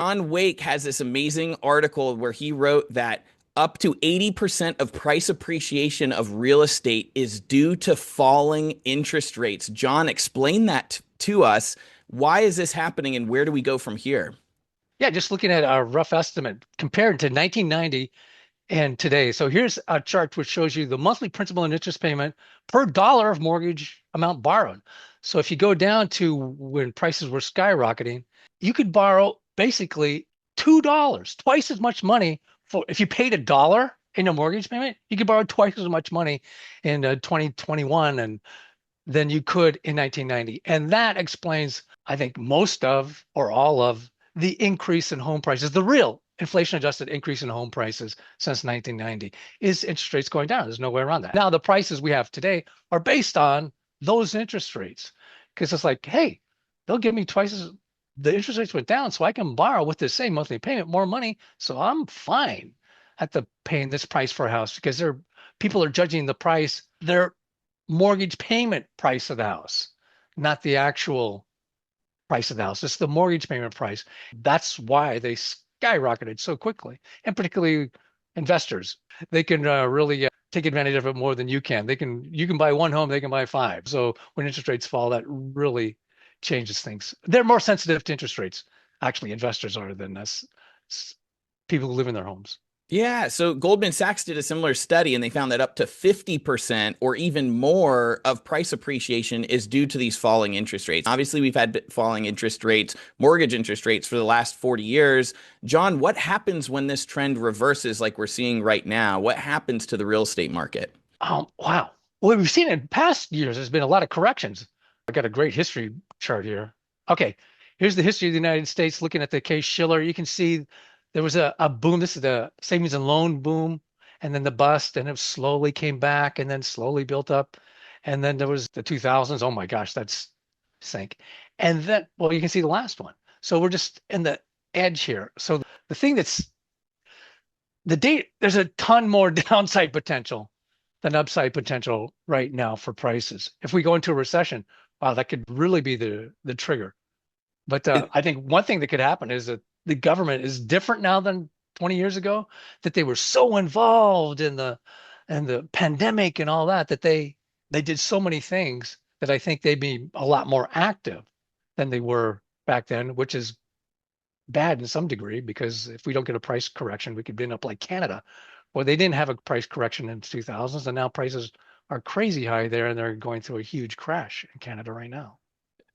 John Wake has this amazing article where he wrote that up to 80% of price appreciation of real estate is due to falling interest rates. John, explain that to us. Why is this happening and where do we go from here? Yeah, just looking at a rough estimate compared to 1990 and today. So here's a chart which shows you the monthly principal and interest payment per dollar of mortgage amount borrowed. So if you go down to when prices were skyrocketing, you could borrow basically $2, twice as much money for if you paid $1 in a mortgage payment, you could borrow twice as much money in 2021 and than you could in 1990. And that explains, I think, most of or all of the increase in home prices, the real inflation adjusted increase in home prices since 1990 is interest rates going down. There's no way around that. Now, the prices we have today are based on those interest rates because it's like, hey, they'll give me twice as the interest rates went down, so I can borrow with the same monthly payment more money. So I'm fine at the paying this price for a house because people are judging the price. Their mortgage payment price of the house, not the actual price of the house. It's the mortgage payment price. That's why they skyrocketed so quickly, and particularly investors. They can really take advantage of it more than you can. You can buy one home, they can buy five. So when interest rates fall, that really changes things. They're more sensitive to interest rates, actually, investors are than us people who live in their homes. Yeah, so Goldman Sachs did a similar study and they found that up to 50% or even more of price appreciation is due to these falling interest rates. Obviously, we've had falling interest rates, mortgage interest rates for the last 40 years. John, what happens when this trend reverses like we're seeing right now? What happens to the real estate market? Wow. Well, we've seen in past years, there's been a lot of corrections. I got a great history chart here. Okay, here's the history of the United States. Looking at the case Schiller, you can see there was a boom. This is the savings and loan boom, and then the bust, and it slowly came back, and then slowly built up. And then there was the 2000s. Oh my gosh, that's sank. And then, well, you can see the last one. So we're just in the edge here. So the thing that's the date, there's a ton more downside potential than upside potential right now for prices. If we go into a recession, wow, that could really be the trigger. But I think one thing that could happen is that the government is different now than 20 years ago, that they were so involved in the pandemic and all that that they did so many things that I think they'd be a lot more active than they were back then, which is bad in some degree because if we don't get a price correction, we could end up like Canada, where they didn't have a price correction in the 2000s, and now prices are crazy high there, and they're going through a huge crash in Canada right now.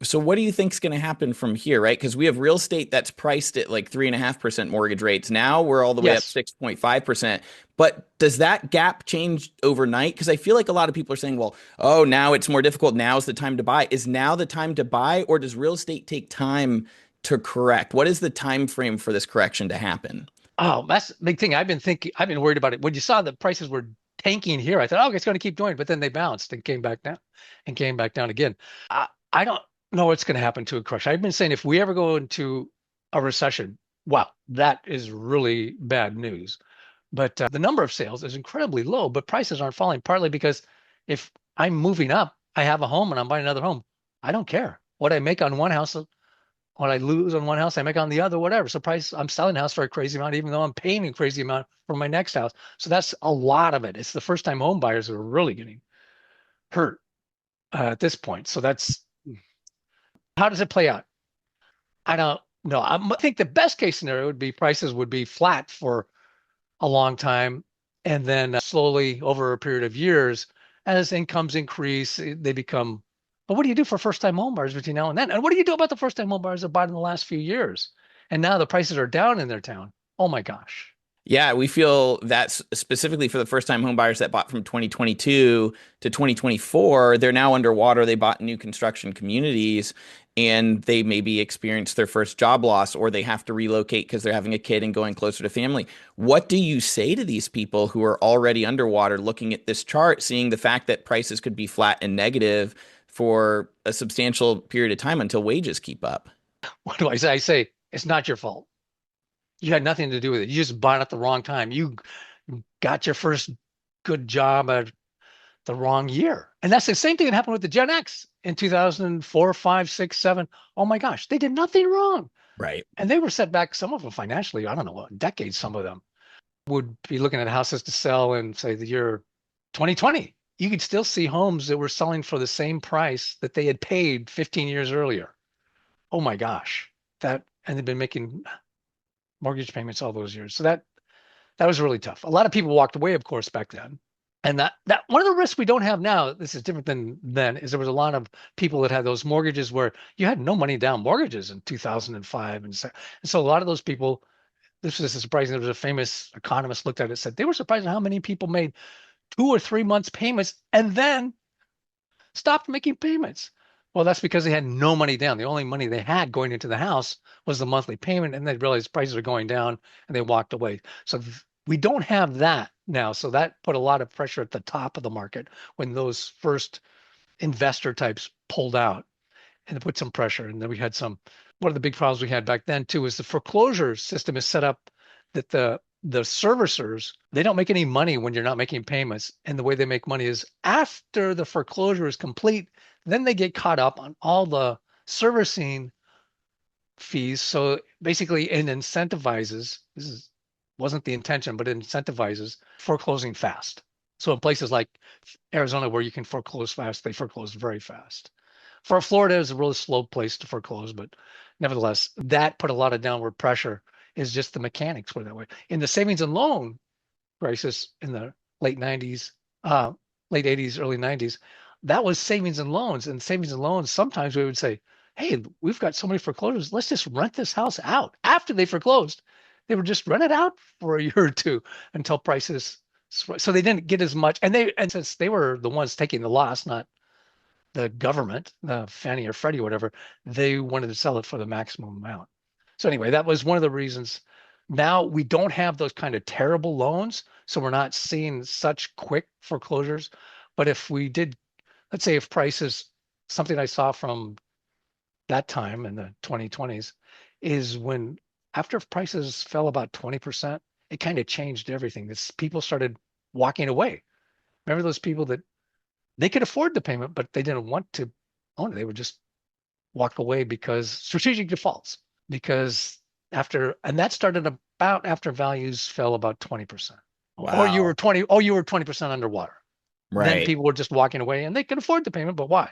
So what do you think is going to happen from here, right? Because we have real estate that's priced at like 3.5% mortgage rates. Now we're all the way up Yes. 6.5%. But does that gap change overnight? Because I feel like a lot of people are saying, well, oh, now it's more difficult. Now's the time to buy. Is now the time to buy, or does real estate take time to correct? What is the time frame for this correction to happen? Oh, that's the big thing. I've been worried about it. When you saw the prices were tanking here, I thought, oh, it's going to keep going, but then they bounced and came back down and came back down again. I don't know what's going to happen to a crush. I've been saying if we ever go into a recession, wow, that is really bad news. But the number of sales is incredibly low, but prices aren't falling, partly because if I'm moving up, I have a home and I'm buying another home. I don't care what I make on one house, what I lose on one house, I make on the other, whatever. So price, I'm selling the house for a crazy amount, even though I'm paying a crazy amount for my next house. So that's a lot of it. It's the first time home buyers are really getting hurt at this point. So that's how does it play out? I don't know. I think the best case scenario would be prices would be flat for a long time, and then slowly over a period of years, as incomes increase, they become. But what do you do for first-time home buyers between now and then? And what do you do about the first-time home buyers that bought in the last few years? And now the prices are down in their town. Oh my gosh. Yeah, we feel that specifically for the first time home buyers that bought from 2022 to 2024, they're now underwater. They bought new construction communities and they maybe experienced their first job loss or they have to relocate because they're having a kid and going closer to family. What do you say to these people who are already underwater looking at this chart, seeing the fact that prices could be flat and negative for a substantial period of time until wages keep up? What do I say? I say it's not your fault. You had nothing to do with it. You just bought at the wrong time. You got your first good job at the wrong year. And that's the same thing that happened with the Gen X in 2004, 5, 6, 7. Oh my gosh, they did nothing wrong. Right. And they were set back, some of them financially, I don't know, what, decades, some of them would be looking at houses to sell in, say, the year 2020. You could still see homes that were selling for the same price that they had paid 15 years earlier. Oh my gosh. And they've been making mortgage payments all those years. So that was really tough. A lot of people walked away, of course, back then. And that one of the risks we don't have now, this is different than then, is there was a lot of people that had those mortgages where you had no money down mortgages in 2005. And so a lot of those people, this was surprising. There was a famous economist looked at it and said they were surprised at how many people made 2 or 3 months payments and then stopped making payments. Well, that's because they had no money down. The only money they had going into the house was the monthly payment, and they realized prices are going down, and they walked away. So we don't have that now. So that put a lot of pressure at the top of the market when those first investor types pulled out, and it put some pressure. And then we had some. One of the big problems we had back then too is the foreclosure system is set up that the servicers, they don't make any money when you're not making payments. And the way they make money is after the foreclosure is complete, then they get caught up on all the servicing fees. So basically it incentivizes, this is wasn't the intention, but it incentivizes foreclosing fast. So in places like Arizona where you can foreclose fast, they foreclose very fast. For Florida, is a really slow place to foreclose, but nevertheless, that put a lot of downward pressure. Is just the mechanics were that way. In the savings and loan crisis in the late 90s, late 80s, early 90s, that was savings and loans. And savings and loans, sometimes we would say, hey, we've got so many foreclosures. Let's just rent this house out. After they foreclosed, they would just rent it out for a year or two until prices. So they didn't get as much. And since they were the ones taking the loss, not the government, Fannie or Freddie or whatever, they wanted to sell it for the maximum amount. So anyway, that was one of the reasons. Now we don't have those kind of terrible loans, so we're not seeing such quick foreclosures. But if we did, let's say if prices, something I saw from that time in the 2020s, is when after prices fell about 20%, it kind of changed everything. This people started walking away. Remember those people that they could afford the payment, but they didn't want to own it. They would just walk away because strategic defaults. Because and that started about after values fell about 20%. Or you were Wow. 20% underwater. Then Right. people were just walking away and they could afford the payment, but why?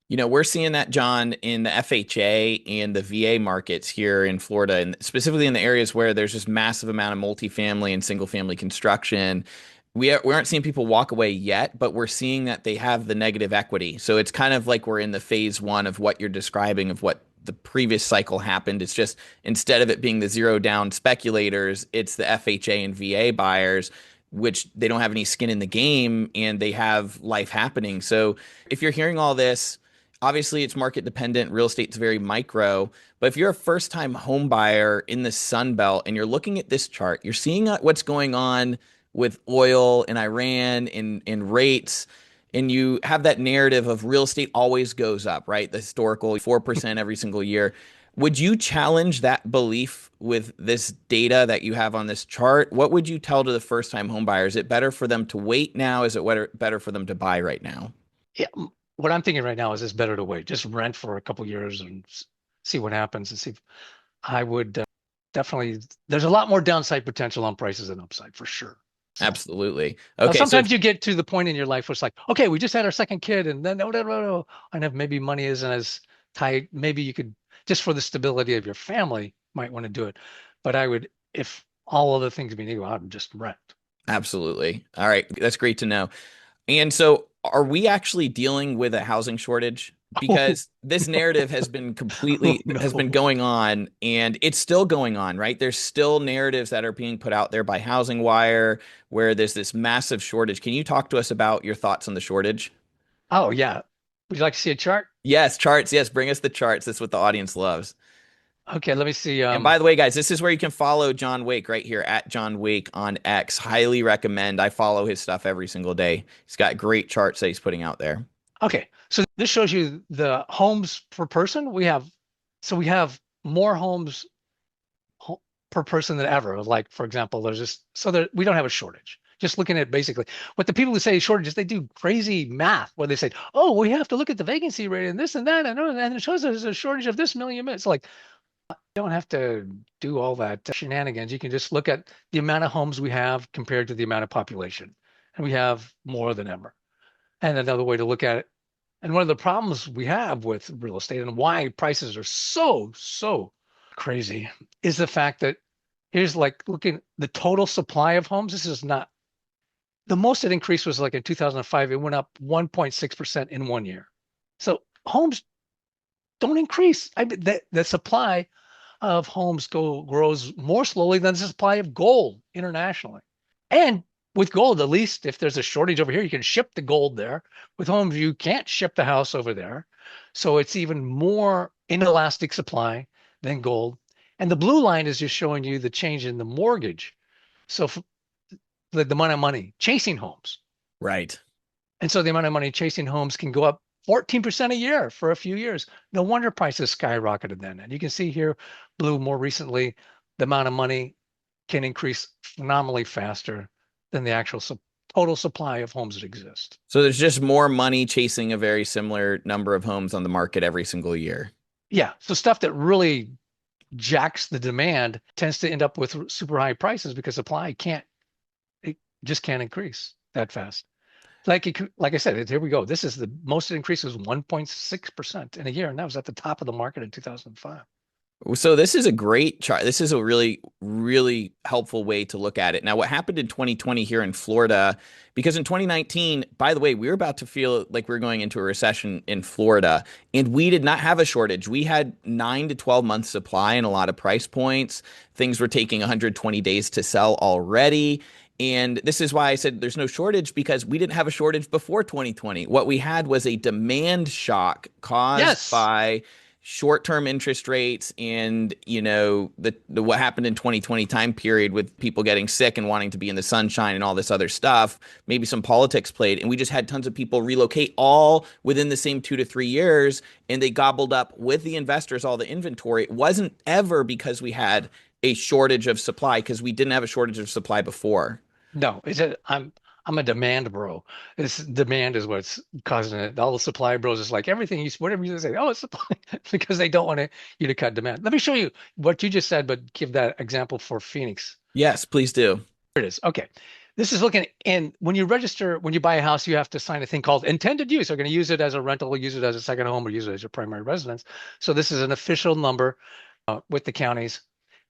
We're seeing that, John, in the FHA and the VA markets here in Florida, and specifically in the areas where there's just massive amount of multifamily and single family construction. We aren't seeing people walk away yet, but we're seeing that they have the negative equity. So it's kind of like we're in the phase one of what you're describing of what the previous cycle happened. It's just instead of it being the zero down speculators, it's the FHA and VA buyers, which they don't have any skin in the game and they have life happening. So if you're hearing all this, obviously it's market dependent. Real estate's very micro. But if you're a first time home buyer in the Sun Belt and you're looking at this chart, you're seeing what's going on with oil and Iran and rates, and you have that narrative of real estate always goes up, right? The historical 4% every single year. Would you challenge that belief with this data that you have on this chart? What would you tell to the first time home buyer? Is it better for them to wait now? Is it better for them to buy right now? Yeah, what I'm thinking right now is it's better to wait. Just rent for a couple years and see what happens and see. I would definitely, there's a lot more downside potential on prices than upside for sure. So Absolutely. now Okay, so sometimes you get to the point in your life where it's like, okay, we just had our second kid and then no, no, no, no. And if maybe money isn't as tight, maybe you could, just for the stability of your family, might want to do it. But I would, if all other things being equal, I would just rent. absolutely. All right, that's great to know. And so, are we actually dealing with a housing shortage? Oh, Because this narrative has been oh completely has been no. going on, and it's still going on, right? There's still narratives that are being put out there by Housing Wire where there's this massive shortage. Can you talk to us about your thoughts on the shortage? Oh yeah. Would you like to see a chart? Yes, charts. Yes, bring us the charts. That's what the audience loves. Okay, let me see. And by the way, guys, this is where you can follow John Wake right here at John Wake on X. Highly recommend. I follow his stuff every single day. He's got great charts that he's putting out there. Okay, so this shows you the homes per person. We have more homes per person than ever. Like, for example, there's just, so that we don't have a shortage. Just looking at basically what the people who say shortages, they do crazy math where they say, oh, we have to look at the vacancy rate and this and that. And it shows there's a shortage of this million. It's like, Don't have to do all that shenanigans. You can just look at the amount of homes we have compared to the amount of population, and we have more than ever. And another way to look at it, and one of the problems we have with real estate and why prices are so crazy is the fact that here's like looking the total supply of homes. This is not the most it increased was like in 2005. It went up 1.6% in 1 year. So homes don't increase. I mean, the supply of homes grows more slowly than the supply of gold internationally. And with gold, at least if there's a shortage over here, you can ship the gold there. With homes, you can't ship the house over there. So it's even more inelastic supply than gold. And the blue line is just showing you the change in the mortgage. So the amount of money chasing homes. Right. And so the amount of money chasing homes can go up 14% a year for a few years. No wonder prices skyrocketed then. And you can see here, blue more recently, the amount of money can increase phenomenally faster than the actual total supply of homes that exist. So there's just more money chasing a very similar number of homes on the market every single year. Yeah. So stuff that really jacks the demand tends to end up with super high prices because supply it just can't increase that fast. Like I said, here we go. This is the most it increased was 1.6% in a year, and that was at the top of the market in 2005. So this is a great chart. This is a really, really helpful way to look at it. Now, what happened in 2020 here in Florida, because in 2019, by the way, we were about to feel like we were going into a recession in Florida, and we did not have a shortage. We had 9 to 12 months supply and a lot of price points. Things were taking 120 days to sell already. And this is why I said there's no shortage because we didn't have a shortage before 2020. What we had was a demand shock caused Yes. by short-term interest rates and the what happened in 2020 time period with people getting sick and wanting to be in the sunshine and all this other stuff. Maybe some politics played, and we just had tons of people relocate all within the same 2 to 3 years, and they gobbled up with the investors all the inventory. It wasn't ever because we had a shortage of supply, because we didn't have a shortage of supply before. No, is it? I'm a demand bro. This demand is what's causing it. All the supply bros is like everything you whatever you say. Oh, it's supply because they don't want you to cut demand. Let me show you what you just said, but give that example for Phoenix. Yes, please do. Here it is. Okay. This is looking in when you register, when you buy a house, you have to sign a thing called intended use. They're going to use it as a rental, use it as a second home, or use it as your primary residence. So this is an official number with the counties.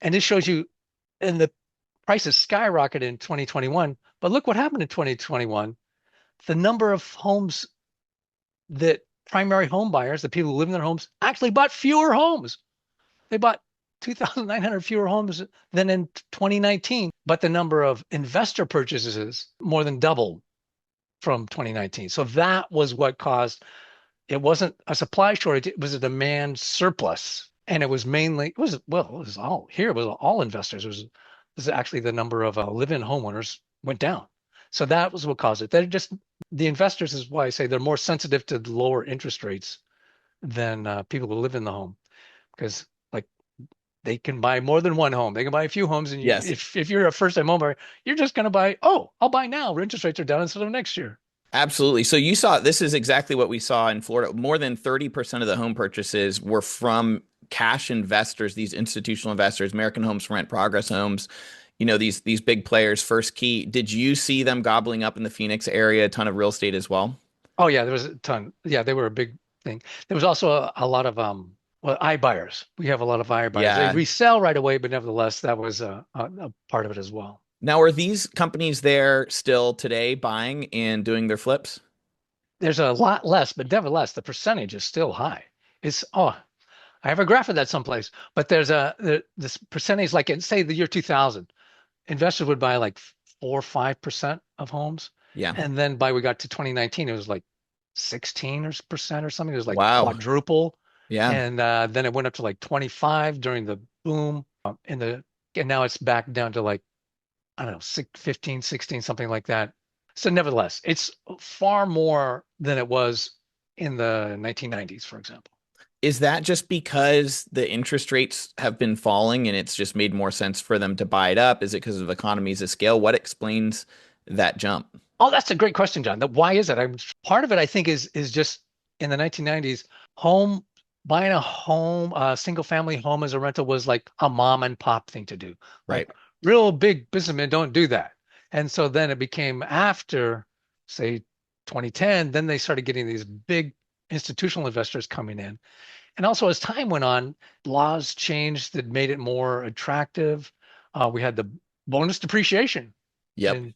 And this shows you, and the prices skyrocketed in 2021. But look what happened in 2021. The number of homes that primary home buyers, the people who live in their homes, actually bought fewer homes. They bought 2,900 fewer homes than in 2019, but the number of investor purchases more than doubled from 2019. So that was what caused it wasn't a supply shortage, it was a demand surplus. And it was mainly, it was all here, it was all investors. It was actually the number of live-in homeowners went down. So that was what caused it. They're just, the investors is why I say they're more sensitive to the lower interest rates than people who live in the home because like they can buy more than one home. They can buy a few homes, and Yes. if you're a first-time homebuyer, you're just going to buy. Oh, I'll buy now. Interest rates are down instead of next year. Absolutely. So you saw this is exactly what we saw in Florida. More than 30% of the home purchases were from cash investors, these institutional investors, American Homes 4 Rent, Progress Homes, these big players, First Key. Did you see them gobbling up in the Phoenix area a ton of real estate as well? Oh yeah, there was a ton. Yeah, they were a big thing. There was also a lot of well, iBuyers. We have a lot of iBuyers. They Yeah. resell right away, but nevertheless, that was a part of it as well. Now, are these companies there still today buying and doing their flips? There's a lot less, but nevertheless, the percentage is still high. It's I have a graph of that someplace, but this percentage, like in say the year 2000, investors would buy like 4 or 5% of homes, Yeah. and then by we got to 2019, it was like 16% or something. It was like Wow. quadruple, Yeah. and then it went up to like 25 during the boom in the, and now it's back down to like I don't know, 15, 16, something like that. So nevertheless, it's far more than it was in the 1990s, for example. Is that just because the interest rates have been falling and it's just made more sense for them to buy it up? Is it because of economies of scale? What explains that jump? Oh, that's a great question, John. Why is it? Part of it, I think, is just in the 1990s, home. buying a home, a single family home as a rental was like a mom and pop thing to do. Right. Like real big businessmen don't do that. And so then it became after, say, 2010, then they started getting these big institutional investors coming in. And also as time went on, laws changed that made it more attractive. We had the bonus depreciation, Yep. and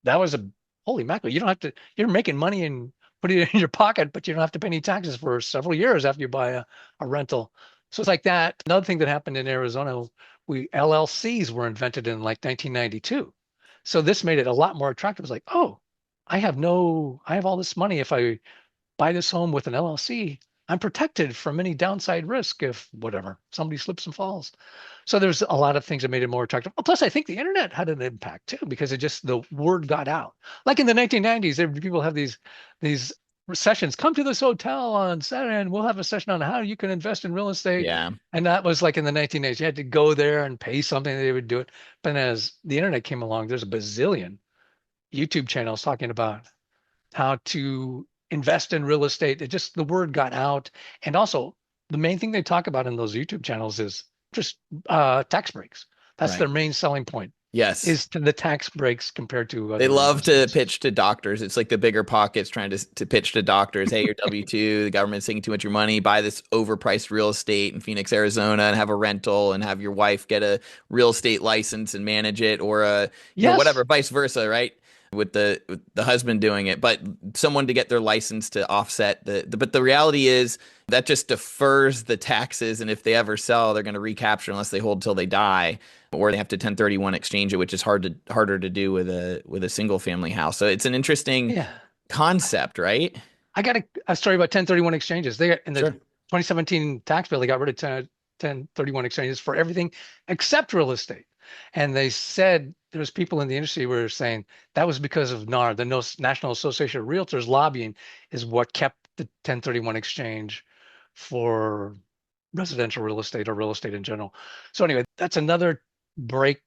that was a holy mackerel. You don't have to, you're making money and putting it in your pocket, but you don't have to pay any taxes for several years after you buy a rental. So it's like that. Another thing that happened in Arizona, we LLCs were invented in like 1992. So this made it a lot more attractive. It's like, oh, I have all this money. If I buy this home with an LLC, I'm protected from any downside risk if whatever, somebody slips and falls. So there's a lot of things that made it more attractive. Oh, plus, I think the internet had an impact too, because it just the word got out. Like in the 1990s, people have these sessions. Come to this hotel on Saturday, and we'll have a session on how you can invest in real estate. Yeah. And that was like in the 1980s. You had to go there and pay something. They would do it. But as the internet came along, there's a bazillion YouTube channels talking about how to invest in real estate. It just the word got out. And also the main thing they talk about in those YouTube channels is just tax breaks. That's Right. their main selling point Yes. is to the tax breaks compared to They other love to investments. pitch to doctors. It's like the bigger pockets trying to pitch to doctors. Hey, you're W-2, the government's taking too much of your money. Buy this overpriced real estate in Phoenix, Arizona, and have a rental and have your wife get a real estate license and manage it, or whatever, Yes. vice versa, right? With the husband doing it, but someone to get their license to offset but the reality is that just defers the taxes, and if they ever sell, they're going to recapture unless they hold till they die, or they have to 1031 exchange it, which is harder to do with a single family house. So it's an interesting Yeah. concept, right? I got a story about 1031 exchanges. They got in the Sure. 2017 tax bill, they got rid of 1031 exchanges for everything except real estate. And they said there was people in the industry who were saying that was because of NAR, the National Association of Realtors lobbying is what kept the 1031 exchange for residential real estate or real estate in general. So anyway, that's another break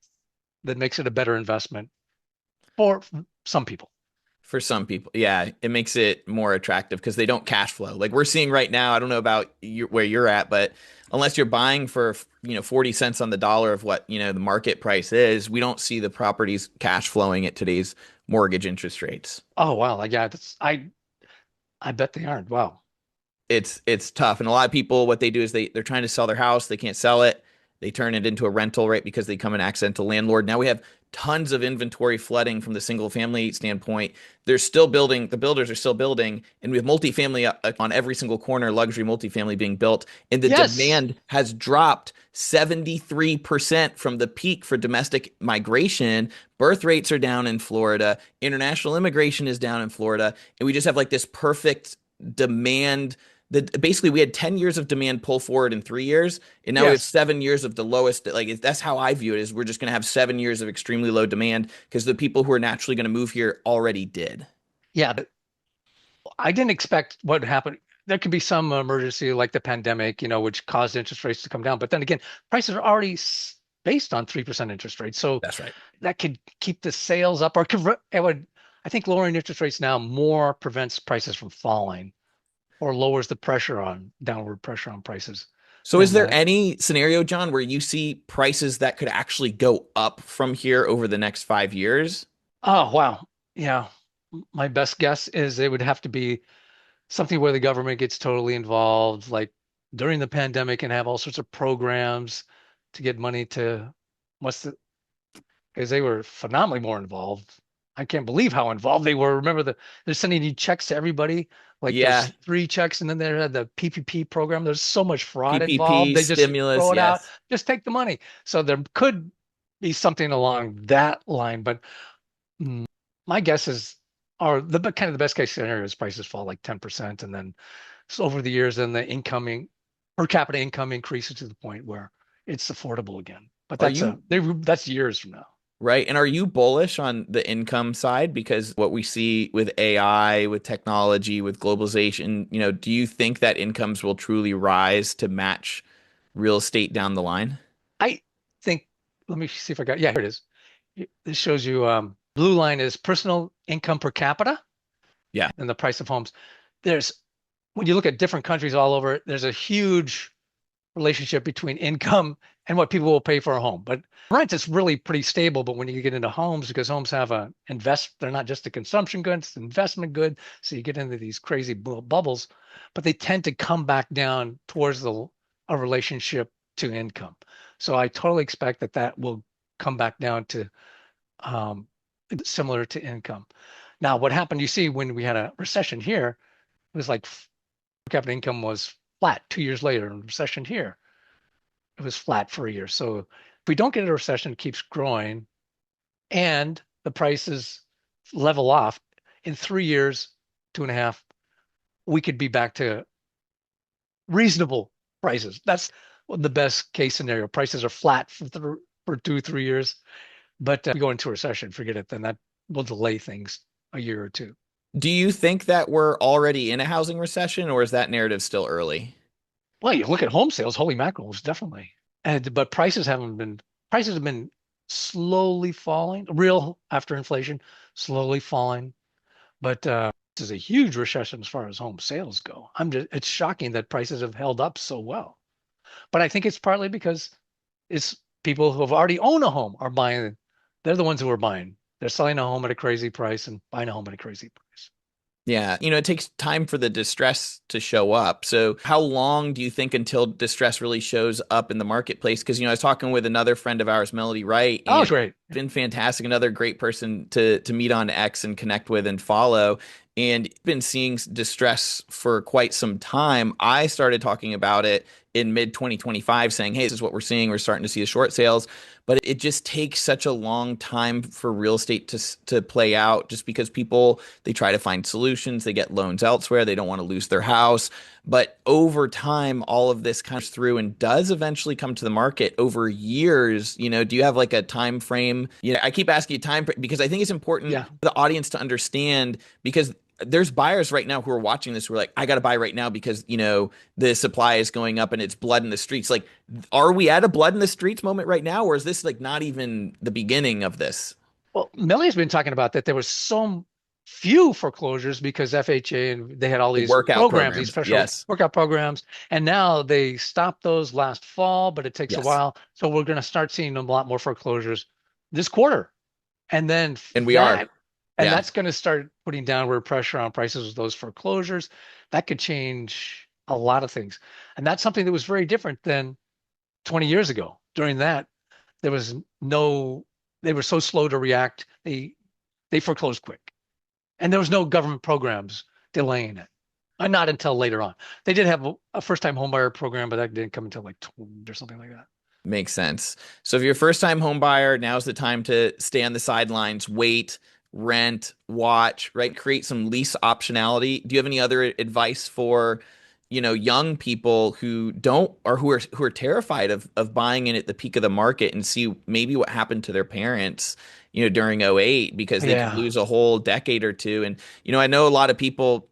that makes it a better investment for some people. For some people, yeah, it makes it more attractive because they don't cash flow. Like we're seeing right now, I don't know about where you're at, but unless you're buying for, 40 cents on the dollar of what, the market price is, we don't see the properties cash flowing at today's mortgage interest rates. Oh wow, like yeah, I bet they aren't. Wow. It's tough. And a lot of people, what they do is they're trying to sell their house, they can't sell it. They turn it into a rental, right? Because they become an accidental landlord. Now we have tons of inventory flooding from the single family standpoint. They're still building, the builders are still building, and we have multifamily on every single corner, luxury multifamily being built. And the Yes. demand has dropped 73% from the peak for domestic migration. Birth rates are down in Florida. International immigration is down in Florida. And we just have like this perfect demand basically we had 10 years of demand pull forward in 3 years, and now we have Yes. 7 years of the lowest. Like that's how I view it, is we're just going to have 7 years of extremely low demand because the people who are naturally going to move here already did. Yeah, but I didn't expect what happened. There could be some emergency like the pandemic, which caused interest rates to come down. But then again, prices are already based on 3% interest rates. So That's right. that could keep the sales up or it would, I think lowering interest rates now more prevents prices from falling or lowers the pressure on downward pressure on prices So is than there that. any scenario, John, where you see prices that could actually go up from here over the next 5 years? Oh, wow. Yeah. My best guess is it would have to be something where the government gets totally involved, like during the pandemic and have all sorts of programs to get money to what's the, because they were phenomenally more involved. I can't believe how involved they were. Remember they're sending you checks to everybody, like Yeah. those three checks, and then they had the PPP program. There's so much fraud involved. PPP, They just throw stimulus, it out, yes. just take the money. So there could be something along that line, but mm, my guess is, or the kind of the best case scenario is prices fall like 10%, and then so over the years, then the incoming per capita income increases to the point where it's affordable again. But Are you that's years from now. Right. And are you bullish on the income side? Because what we see with AI, with technology, with globalization, do you think that incomes will truly rise to match real estate down the line? I think, let me see if I got, yeah, here it is. This shows you, blue line is personal income per capita Yeah. and the price of homes. There's when you look at different countries all over, there's a huge relationship between income and what people will pay for a home. But rent is really pretty stable. But when you get into homes, because homes have a invest, they're not just a consumption good, it's an investment good. So you get into these crazy bubbles, but they tend to come back down towards a relationship to income. So I totally expect that that will come back down to um, similar to income. Now, what happened, you see, when we had a recession here, it was like per capita income was flat 2 years later. And recession here, it was flat for a year. So if we don't get a recession, it keeps growing and the prices level off in 3 years, 2.5, we could be back to reasonable prices. That's the best case scenario. Prices are flat for 2, 3 years, but if we go into a recession, forget it. Then that will delay things a year or two. Do you think that we're already in a housing recession, or is that narrative still early? Well, you look at home sales, holy mackerel, definitely. And but prices have been slowly falling, real after inflation, slowly falling. But this is a huge recession as far as home sales go. It's shocking that prices have held up so well. But I think it's partly because it's people who have already owned a home are buying. They're the ones who are buying. They're selling a home at a crazy price and buying a home at a crazy price. Yeah, it takes time for the distress to show up. So, how long do you think until distress really shows up in the marketplace? Because, I was talking with another friend of ours, Melody Wright, Oh, and great. been fantastic. Another great person to meet on X and connect with and follow. And been seeing distress for quite some time. I started talking about it in mid 2025, saying, "Hey, this is what we're seeing. We're starting to see the short sales." But it just takes such a long time for real estate to play out, just because people they try to find solutions. They get loans elsewhere. They don't want to lose their house. But over time, all of this comes through and does eventually come to the market over years. Do you have like a time frame? I keep asking you time because I think it's important Yeah. for the audience to understand because there's buyers right now who are watching this who are like, I got to buy right now because, the supply is going up and it's blood in the streets. Like, are we at a blood in the streets moment right now? Or is this like not even the beginning of this? Well, Millie's been talking about that there was so few foreclosures because FHA and they had all The these workout programs, these programs. special Yes. workout programs, and now they stopped those last fall, but it takes a Yes. while. So we're going to start seeing a lot more foreclosures this quarter. And then And we are. that, and Yeah. that's going to start putting downward pressure on prices of those foreclosures. That could change a lot of things. And that's something that was very different than 20 years ago. During that, there was no, they were so slow to react. They foreclosed quick. And there was no government programs delaying it. Not until later on. They did have a first-time homebuyer program, but that didn't come until like 20 or something like that. Makes sense. So if you're a first time home buyer, now's the time to stay on the sidelines, wait, rent, watch, right? Create some lease optionality. Do you have any other advice for, young people who don't or who are terrified of buying in at the peak of the market and see maybe what happened to their parents, during '08 because they could Yeah. lose a whole decade or two. And, I know a lot of people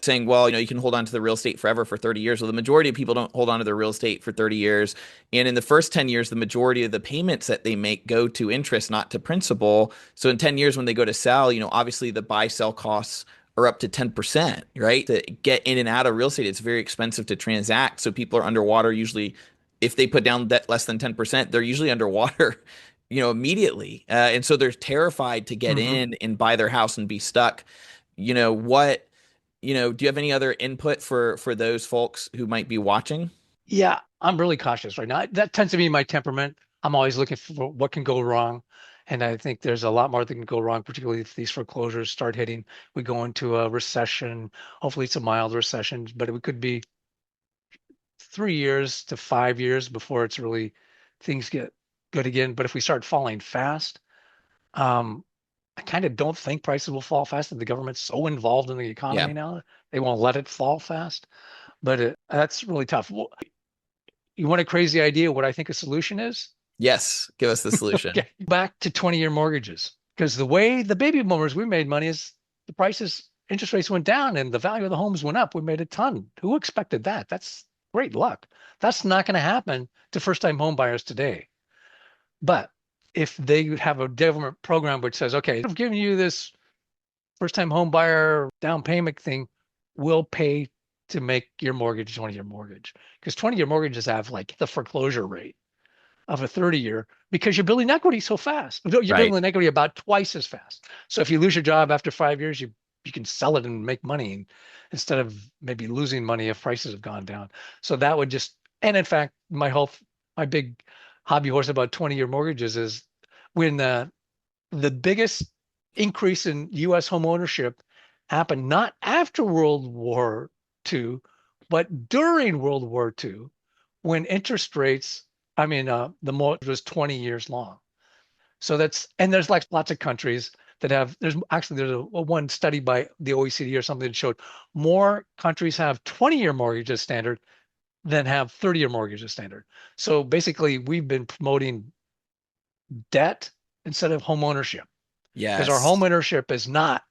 saying, well, you can hold on to the real estate forever for 30 years. Well, the majority of people don't hold on to their real estate for 30 years. And in the first 10 years, the majority of the payments that they make go to interest, not to principal. So in 10 years, when they go to sell, obviously the buy sell costs are up to 10%, right? To get in and out of real estate, it's very expensive to transact. So people are underwater usually. If they put down debt less than 10%, they're usually underwater, immediately. And so they're terrified to get Hmm. in and buy their house and be stuck. What, do you have any other input for those folks who might be watching? Yeah, I'm really cautious right now. That tends to be my temperament. I'm always looking for what can go wrong. And I think there's a lot more that can go wrong, particularly if these foreclosures start hitting. We go into a recession. Hopefully, it's a mild recession, but it could be 3 years to 5 years before it's really things get good again. But if we start falling fast, um, I kind of don't think prices will fall fast. The government's so involved in the Yeah. economy now, they won't let it fall fast. But that's really tough. You want a crazy idea what I think a solution is? Yes. Give us the solution. Okay. Back to 20-year mortgages. Because the way the baby boomers we made money is the prices, interest rates went down and the value of the homes went up. We made a ton. Who expected that? That's great luck. That's not going to happen to first-time home buyers today. But if they have a government program which says, okay, I've given you this first-time home buyer down payment thing, we'll pay to make your mortgage 20-year mortgage, because 20-year mortgages have like the foreclosure rate of a 30-year because you're building equity so fast. You're Right. building equity about twice as fast. So if you lose your job after 5 years, you can sell it and make money instead of maybe losing money if prices have gone down. So that would just, and in fact, my big hobby horse about 20-year mortgages is when the biggest increase in U.S. home ownership happened not after World War II, but during World War II, when interest rates, the mortgage was 20 years long. So and there's like lots of countries that have, there's a one study by the OECD or something that showed more countries have 20-year mortgages standard than have 30-year mortgages standard. So basically, we've been promoting debt instead of home ownership because our home Yes. ownership is not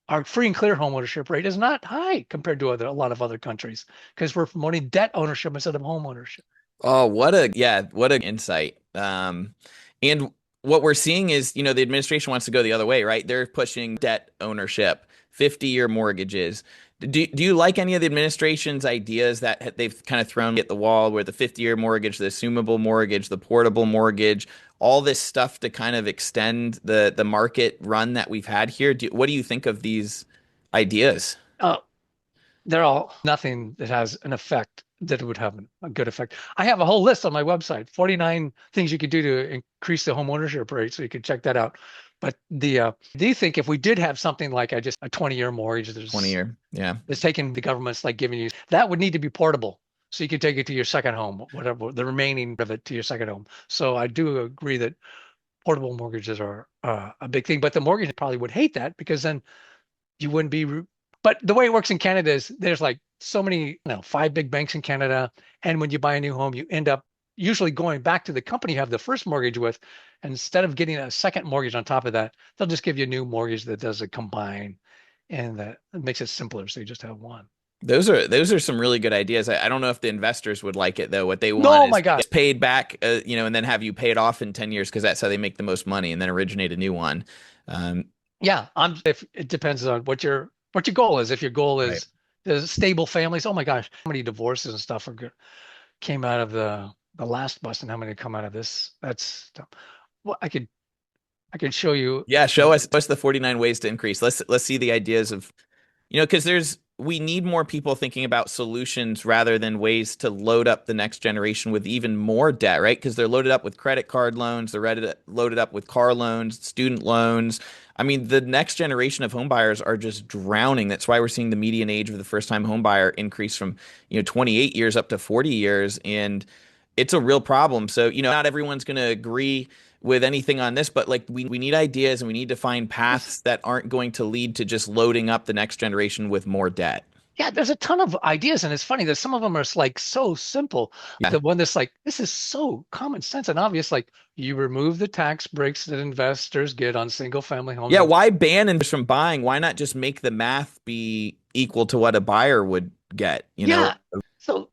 our free and clear home ownership rate is not high compared to a lot of other countries because we're promoting debt ownership instead of home ownership. Oh, what a insight. And what we're seeing is, the administration wants to go the other way, right? They're pushing debt ownership, 50-year mortgages. Do you like any of the administration's ideas that they've kind of thrown at the wall, where the 50-year mortgage, the assumable mortgage, the portable mortgage, all this stuff to kind of extend the market run that we've had here? What do you think of these ideas? Uh, they're all nothing that has an effect that would have a good effect. I have a whole list on my website, 49 things you could do to increase the home ownership rate, so you can check that out. But do you think if we did have something like a 20-year mortgage 20-year. Yeah. that's taking the government's like giving you, that would need to be portable. So you could take it to your second home, whatever the remaining of it to your second home. So I do agree that portable mortgages are a big thing, but the mortgage probably would hate that because then you wouldn't be. But the way it works in Canada is there's like so many, five big banks in Canada, and when you buy a new home, you end up usually going back to the company you have the first mortgage with. And instead of getting a second mortgage on top of that, they'll just give you a new mortgage that does a combine, and that makes it simpler. So you just have one. Those are some really good ideas. I don't know if the investors would like it though. What they want No, is my God. get paid back, and then have you pay it off in 10 years because that's how they make the most money and then originate a new one. Um, Yeah, if it depends on what your goal is. If your goal right. is the stable families, oh my gosh, how many divorces and stuff came out of the last bust, and how many come out of this? That's well, I could show you. Yeah, show us the 49 ways to increase. Let's see the ideas of, because we need more people thinking about solutions rather than ways to load up the next generation with even more debt, right? Because they're loaded up with credit card loans, loaded up with car loans, student loans. I mean, the next generation of home buyers are just drowning. That's why we're seeing the median age of the first time home buyer increase from, 28 years up to 40 years. And it's a real problem. So, not everyone's going to agree with anything on this, but like we need ideas and we need to find This, paths that aren't going to lead to just loading up the next generation with more debt. yeah, there's a ton of ideas, and it's funny that some of them are like so simple. Yeah. The one that's like, this is so common sense and obvious, like you remove the tax breaks that investors get on single family homes. Yeah. Why ban investors from buying? Why not just make the math be equal to what a buyer would get, Yeah. So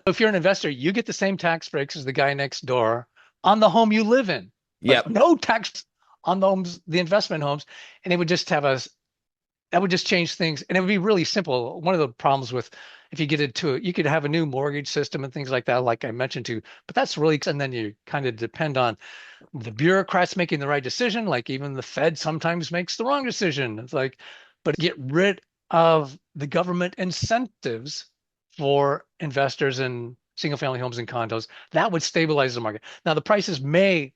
if you're an investor, you get the same tax breaks as the guy next door on the home you live in, but Yep. no tax on the homes, the investment homes. And it would just have that would just change things. And it would be really simple. One of the problems with if you get into it, you could have a new mortgage system and things like that, like I mentioned to, but that's really, and then you kind of depend on the bureaucrats making the right decision. Like even the Fed sometimes makes the wrong decision. It's like, but get rid of the government incentives for investors in single family homes and condos. That would stabilize the market. Now the prices may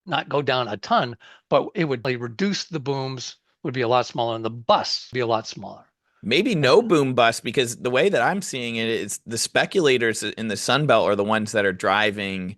not go down a ton, but it would like, reduce the booms would be a lot smaller and the busts be a lot smaller. Maybe And no boom bust, because the way that I'm seeing it is the speculators in the Sun Belt are the ones that are driving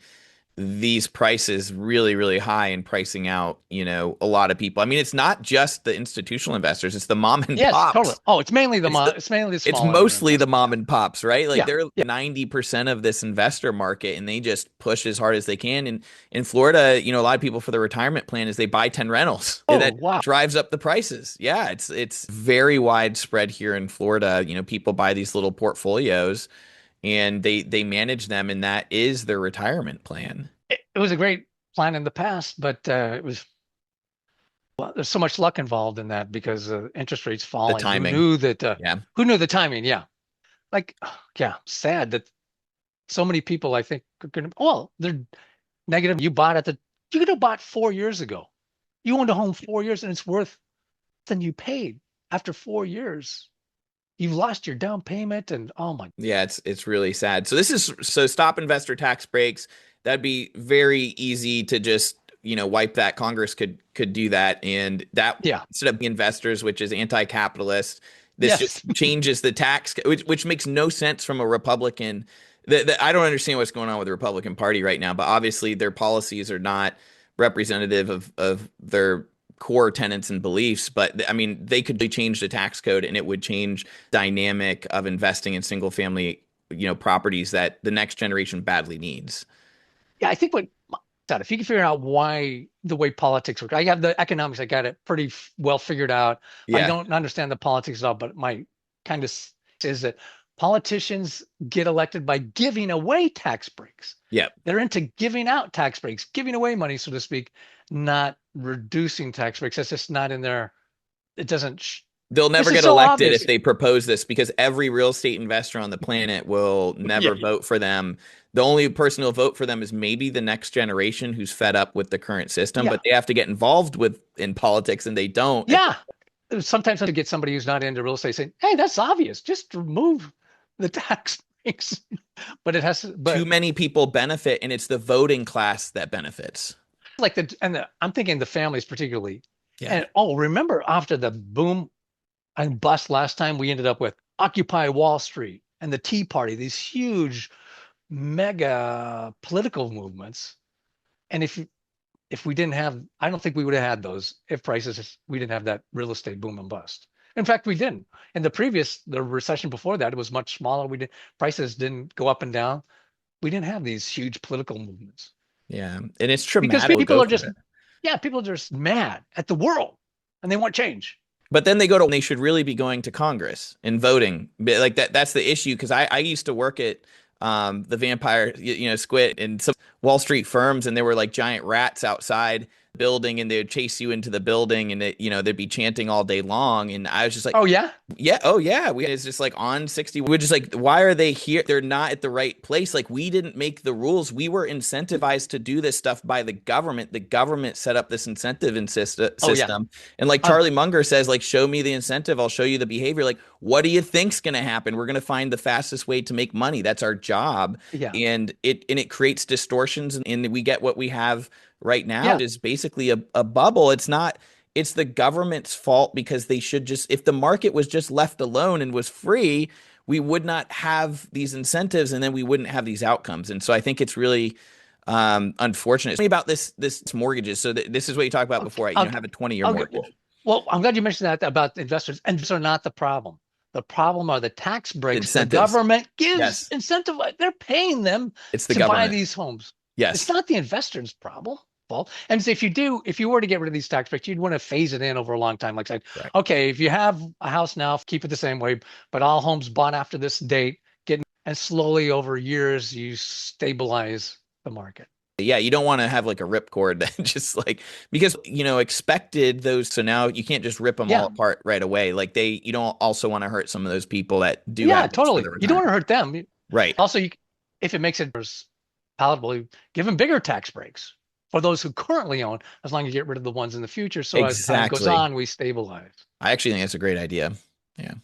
these prices really, really high and pricing out, a lot of people. I mean, it's not just the institutional investors, it's the mom and yes, totally. pops. Oh, it's mainly It's the it's mainly the it's smaller mostly the investors. mom Yeah. and pops, right? Like Yeah. they're Yeah. 90% of this investor market and they just push as hard as they can. And in Florida, a lot of people for the retirement plan is they buy 10 rentals. And Oh, that wow. drives up the prices. Yeah, it's very widespread here in Florida. People buy these little portfolios and they manage them, and that is their retirement plan. It was a great plan in the past, but it was Well, there's so much luck involved in that because interest rates The falling. Who timing. knew that? Yeah. Who knew the timing? Yeah, like yeah, sad that so many people I think are gonna. Well, they're negative. You could have bought 4 years ago. You owned a home 4 years and it's worth than you paid after 4 years. You've lost your down payment and oh my. Yeah, it's really sad. So this is so stop investor tax breaks. That'd be very easy to just, wipe that. Congress could do that. And that Yeah. instead of the investors, which is anti-capitalist, this just Yes. changes the tax, which makes no sense from a Republican. I don't understand what's going on with the Republican Party right now, but obviously their policies are not representative of their core tenets and beliefs. But I mean, they could change the tax code and it would change dynamic of investing in single family, properties that the next generation badly needs. Yeah, I think what that if you can figure out why the way politics work, I have the economics, I got it pretty well figured out. I Yeah. don't understand the politics at all, but my kind of is that politicians get elected by giving away tax breaks. Yeah. They're into giving out tax breaks, giving away money, so to speak, not reducing tax breaks. That's just not in there. It doesn't. They'll This never is get so elected obvious. if they propose this because every real estate investor on the planet will Yeah, never vote for them. The only person who'll vote for them is maybe the next generation who's fed up with the current system, yeah, but they have to get involved with in politics and they don't. yeah. Sometimes I get somebody who's not into real estate saying, "Hey, that's obvious. Just remove the tax breaks." But it has to, Too but many people benefit and it's the voting class that benefits. like I'm thinking the families particularly. Yeah. And oh, remember after the boom and bust last time, we ended up with Occupy Wall Street and the Tea Party, these huge mega political movements. And if we didn't have, I don't think we would have had those if we didn't have that real estate boom and bust. In fact, we didn't. In the recession before that, it was much smaller. Prices didn't go up and down. We didn't have these huge political movements Yeah. And it's because traumatic. people Go are for just, it. yeah, people are just mad at the world and they want change. But then they should really be going to Congress and voting. Like that's the issue. Cause I used to work at the vampire, squid and some Wall Street firms, and there were like giant rats outside the building and they would chase you into the building and they'd be chanting all day long. And I was just like, Oh yeah, yeah, oh yeah. It's just like on 60. We're just like, why are they here? They're not at the right place. Like we didn't make the rules. We were incentivized to do this stuff by the government. The government set up this incentive oh yeah. system. And like Um, Charlie Munger says, like, show me the incentive, I'll show you the behavior. Like, what do you think's gonna happen? We're gonna find the fastest way to make money. That's our job. yeah, And it creates distortions and we get what we have right now, yeah, which is basically a bubble. It's the government's fault because they should just, if the market was just left alone and was free, we would not have these incentives and then we wouldn't have these outcomes. And so I think it's really unfortunate. Tell me about this mortgages. So this is what you talked about I'll, before, I'll, have a 20-year I'll get, well, mortgage. well, I'm glad you mentioned that about investors, and these are not the problem. The problem are the tax breaks the Incentives. government gives Yes. incentive. They're paying them It's the to buy government. these homes. It's Yes. not the investor's problem. Fault. And so if you were to get rid of these tax breaks, you'd want to phase it in over a long time. Like say, Correct. okay, if you have a house now, keep it the same way, but all homes bought after this date and slowly over years you stabilize the market. Yeah, you don't want to have like a ripcord that just like because expected those, so now you can't just rip them all Yeah, apart right away. Like you don't also want to hurt some of those people that do yeah, have this for totally. the You don't want retirement. to hurt them. Right. Also, if it makes it palatable, you give them bigger tax breaks for those who currently own, as long as you get rid of the ones in the future. So as time goes Exactly. on, we stabilize. I actually think that's a great idea. Yeah.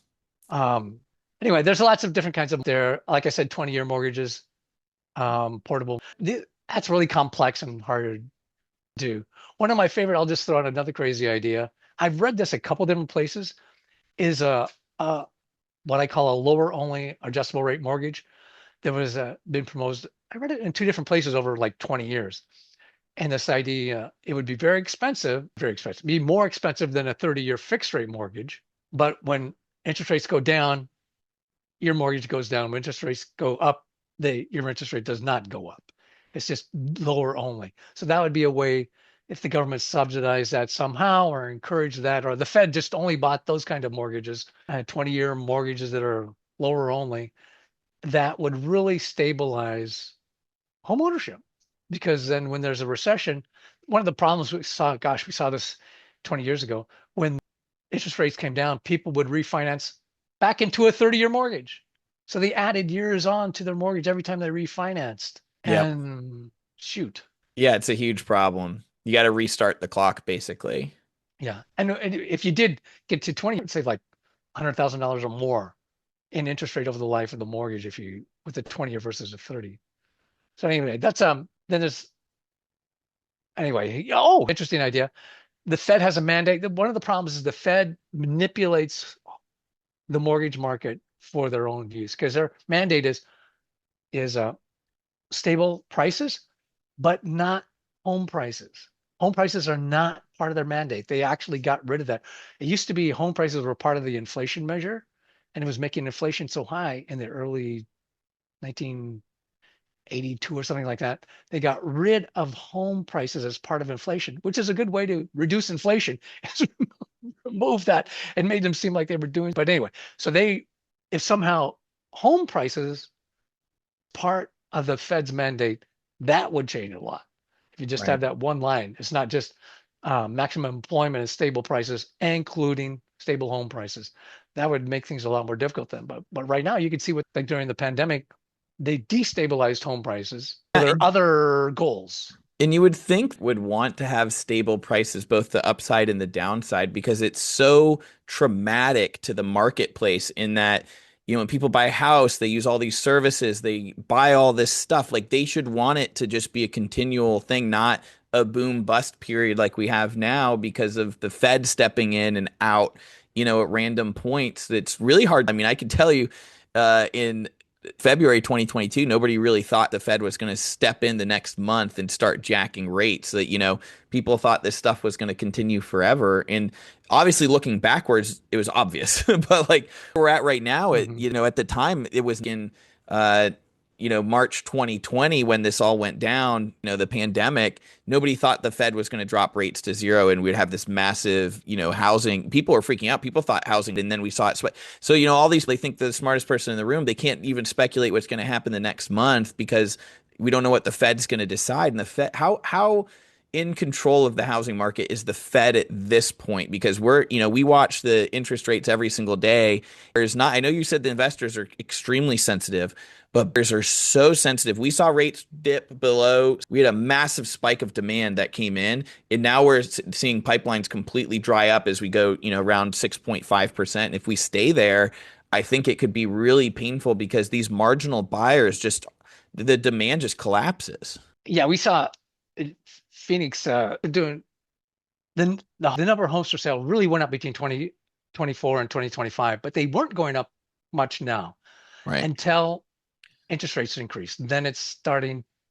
Um, anyway, there's lots of different kinds of there. Like I said, 20-year mortgages, portable. That's really complex and harder to do. One of my favorite, I'll just throw out another crazy idea. I've read this a couple different places, is a what I call a lower only adjustable rate mortgage. There was been proposed. I read it in two different places over like 20 years. And this idea, it would be very expensive, be more expensive than a 30-year fixed rate mortgage. But when interest rates go down, your mortgage goes down. When interest rates go up, your interest rate does not go up. It's just lower only. So that would be a way if the government subsidized that somehow or encouraged that, or the Fed just only bought those kind of mortgages, 20-year mortgages that are lower only, that would really stabilize home ownership. Because then when there's a recession, one of the problems we saw, gosh, we saw this 20 years ago, when interest rates came down, people would refinance back into a 30-year mortgage. So they added years on to their mortgage every time they refinanced. Yep. And shoot. Yeah, it's a huge problem. You got to restart the clock basically. Yeah. And if you did get to 20, say like $100,000 or more in interest rate over the life of the mortgage, if you with a 20-year versus a 30. So anyway, that's then there's anyway, oh, interesting idea. The Fed has a mandate. One of the problems is the Fed manipulates the mortgage market for their own use because their mandate is stable prices, but not home prices. Home prices are not part of their mandate. They actually got rid of that. It used to be home prices were part of the inflation measure, and it was making inflation so high in the early 1982 or something like that. They got rid of home prices as part of inflation, which is a good way to reduce inflation. Remove that and made them seem like they were doing. But anyway, so if somehow home prices part of the Fed's mandate, that would change a lot. If you just Right. have that one line, it's not just maximum employment and stable prices, including stable home prices. That would make things a lot more difficult then. But right now, you can see what like during the pandemic, they destabilized home prices for Yeah, their other goals. and you would think would want to have stable prices, both the upside and the downside, because it's so traumatic to the marketplace in that, when people buy a house, they use all these services, they buy all this stuff. Like they should want it to just be a continual thing, not a boom bust period like we have now because of the Fed stepping in and out, at random points. It's really hard. I mean, I can tell you, in February 2022, nobody really thought the Fed was going to step in the next month and start jacking rates. That, people thought this stuff was going to continue forever. And obviously, looking backwards, it was obvious. But like where we're at right now, Mhm. at the time, it was in, uh, March 2020 when this all went down, the pandemic, nobody thought the Fed was going to drop rates to zero and we'd have this massive, housing. People were freaking out. People thought housing, and then we saw it. So, all these, they think the smartest person in the room, they can't even speculate what's going to happen the next month because we don't know what the Fed's going to decide. And the Fed, how in control of the housing market is the Fed at this point? Because we watch the interest rates every single day. There's not, I know you said the investors are extremely sensitive, but bears are so sensitive. We saw rates dip below. We had a massive spike of demand that came in, and now we're seeing pipelines completely dry up as we go, around 6.5%. If we stay there, I think it could be really painful because these marginal buyers just the demand just collapses. Yeah, we saw uh, Phoenix doing the number of homes for sale really went up between 2024 and 2025, but they weren't going up much now Right. until interest rates increased. Then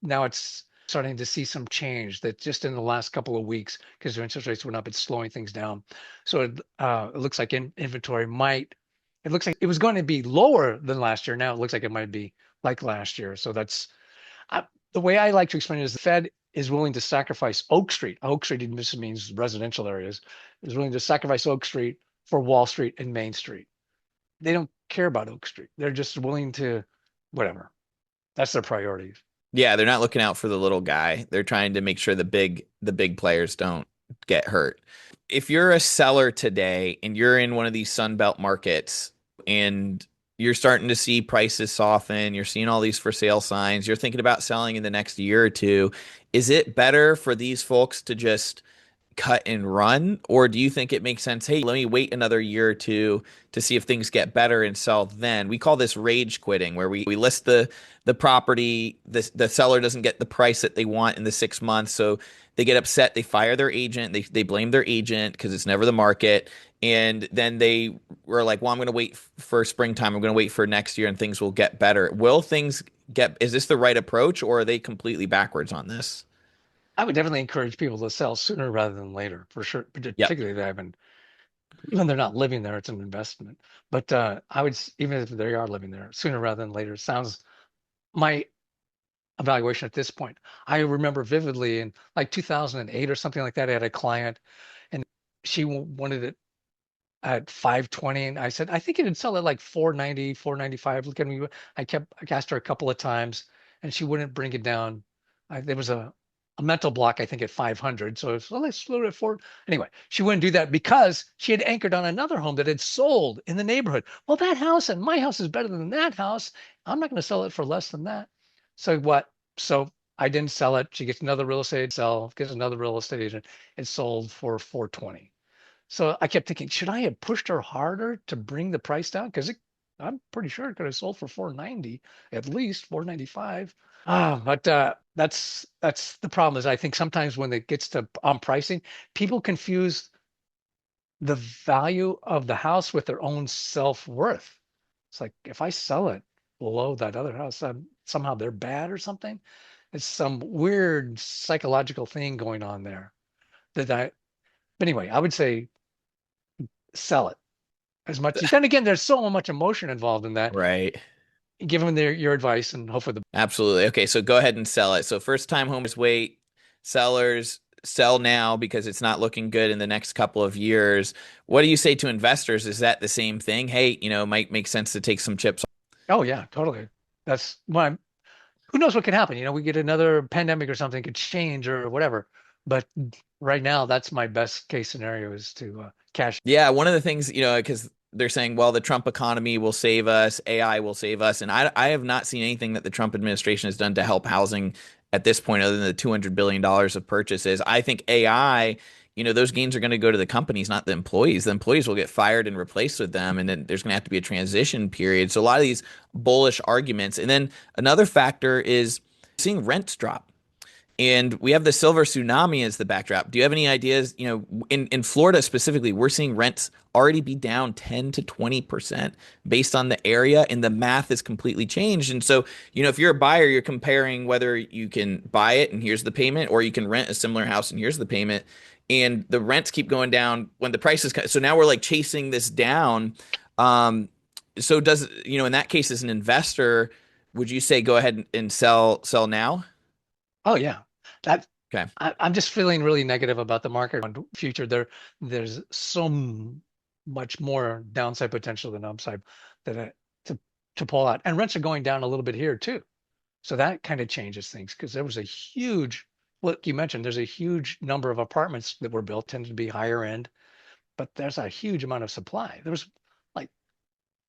now it's starting to see some change that just in the last couple of weeks, because the interest rates went up, it's slowing things down. So it looks like inventory it looks like it was going to be lower than last year. Now it looks like it might be like last year. So I, the way I like to explain it is the Fed is willing to sacrifice Oak Street. Oak Street just means residential areas, is willing to sacrifice Oak Street for Wall Street and Main Street. They don't care about Oak Street. They're just willing to whatever. That's their priorities. Yeah, they're not looking out for the little guy. They're trying to make sure the big players don't get hurt. If you're a seller today and you're in one of these Sunbelt markets and you're starting to see prices soften, you're seeing all these for sale signs, you're thinking about selling in the next year or two, is it better for these folks to just cut and run? Or do you think it makes sense? Hey, let me wait another year or two to see if things get better and sell then. We call this rage quitting, where we list the property, the seller doesn't get the price that they want in the 6 months. So they get upset, they fire their agent, they blame their agent because it's never the market. And then they were like, well, I'm going to wait for springtime. I'm going to wait for next year and things will get better. Is this the right approach or are they completely backwards on this? I would definitely encourage people to sell sooner rather than later, for sure. Yep. Particularly if they haven't, when they're not living there, it's an investment. But even if they are living there, sooner rather than later. Sounds my evaluation at this point. I remember vividly in like 2008 or something like that. I had a client, and she wanted it at 520, and I said I think it'd sell at like 490, 495. Look at me. I asked her a couple of times, and she wouldn't bring it down. There was a a mental block, I think, at 500. So it's, well, let's slow it at four. Anyway, she wouldn't do that because she had anchored on another home that had sold in the neighborhood. Well, that house and my house is better than that house. I'm not going to sell it for less than that. So what? So I didn't sell it. She gets another real estate sell, gets another real estate agent. It sold for 420. So I kept thinking, should I have pushed her harder to bring the price down? Because I'm pretty sure it could have sold for 490, at least 495. But that's the problem is I think sometimes when it gets to on pricing, people confuse the value of the house with their own self-worth. It's like if I sell it below that other house, somehow they're bad or something. It's some weird psychological thing going on there that but anyway, I would say sell it as much. Then again, there's so much emotion involved in that. Right. Give them your advice and hopefully the Absolutely. Okay, so go ahead and sell it. So first time homers wait, sellers sell now because it's not looking good in the next couple of years. What do you say to investors? Is that the same thing? Hey, might make sense to take some chips. oh yeah, totally. That's why who knows what could happen? We get another pandemic or something could change or whatever. But right now, that's my best case scenario is to cash. Yeah, one of the things, because they're saying, well, the Trump economy will save us, AI will save us. And I have not seen anything that the Trump administration has done to help housing at this point, other than the $200 billion of purchases. I think AI, those gains are going to go to the companies, not the employees. The employees will get fired and replaced with them. And then there's going to have to be a transition period. So a lot of these bullish arguments. And then another factor is seeing rents drop. And we have the silver tsunami as the backdrop. Do you have any ideas? In Florida specifically, we're seeing rents already be down 10 to 20% based on the area, and the math is completely changed. And so, if you're a buyer, you're comparing whether you can buy it and here's the payment, or you can rent a similar house and here's the payment. And the rents keep going down when the prices. So now we're like chasing this down. So in that case, as an investor, would you say go ahead and sell now? Oh yeah, that Okay. I'm just feeling really negative about the market on future. There's so much more downside potential than upside that to pull out. And rents are going down a little bit here too. So that kind of changes things because there was a huge, look, you mentioned there's a huge number of apartments that were built, tended to be higher end, but there's a huge amount of supply. There was like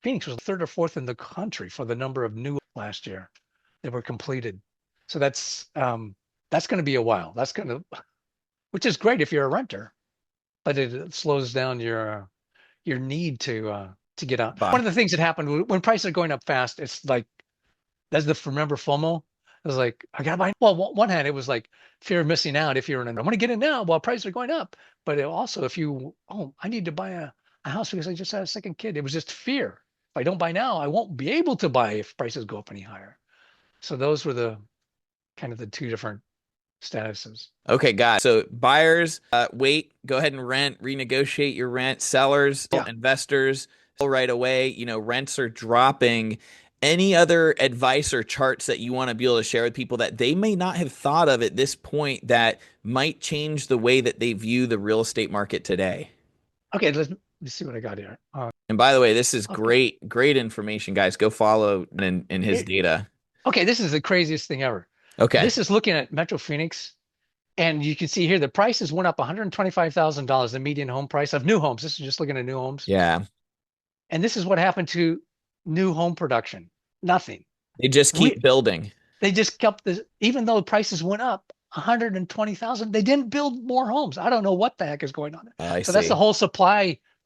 Phoenix was third or fourth in the country for the number of new last year that were completed. So that's going to be a while. That's going to, which is great if you're a renter, but it slows down your need to get out. One Bye. of the things that happened when prices are going up fast, it's like that's the remember FOMO. It was like I gotta buy. Well, one hand it was like fear of missing out if you're in. I want to get in now while prices are going up. But it also, if you I need to buy a house because I just had a second kid. It was just fear. If I don't buy now, I won't be able to buy if prices go up any higher. So those were the kind of the two different statuses. Okay, got it. So buyers, wait, go ahead and rent, renegotiate your rent. Sellers, Yeah. investors, sell right away. Rents are dropping. Any other advice or charts that you want to be able to share with people that they may not have thought of at this point that might change the way that they view the real estate market today? Okay. Let's see what I got here. And by the way, this is Okay. great, great information, guys. Go follow in his Here, data. okay. This is the craziest thing ever. Okay. This is looking at Metro Phoenix. And you can see here the prices went up $125,000, the median home price of new homes. This is just looking at new homes. Yeah. And this is what happened to new home production. Nothing. They just keep We building. they just kept this, even though prices went up 120,000, they didn't build more homes. I don't know what the heck is going on. I So that's the see.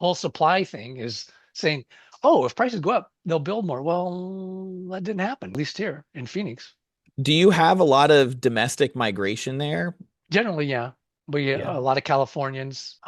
whole supply thing is saying, oh, if prices go up, they'll build more. Well, that didn't happen, at least here in Phoenix. Do you have a lot of domestic migration there? Generally, yeah. We Yeah. a lot of Californians,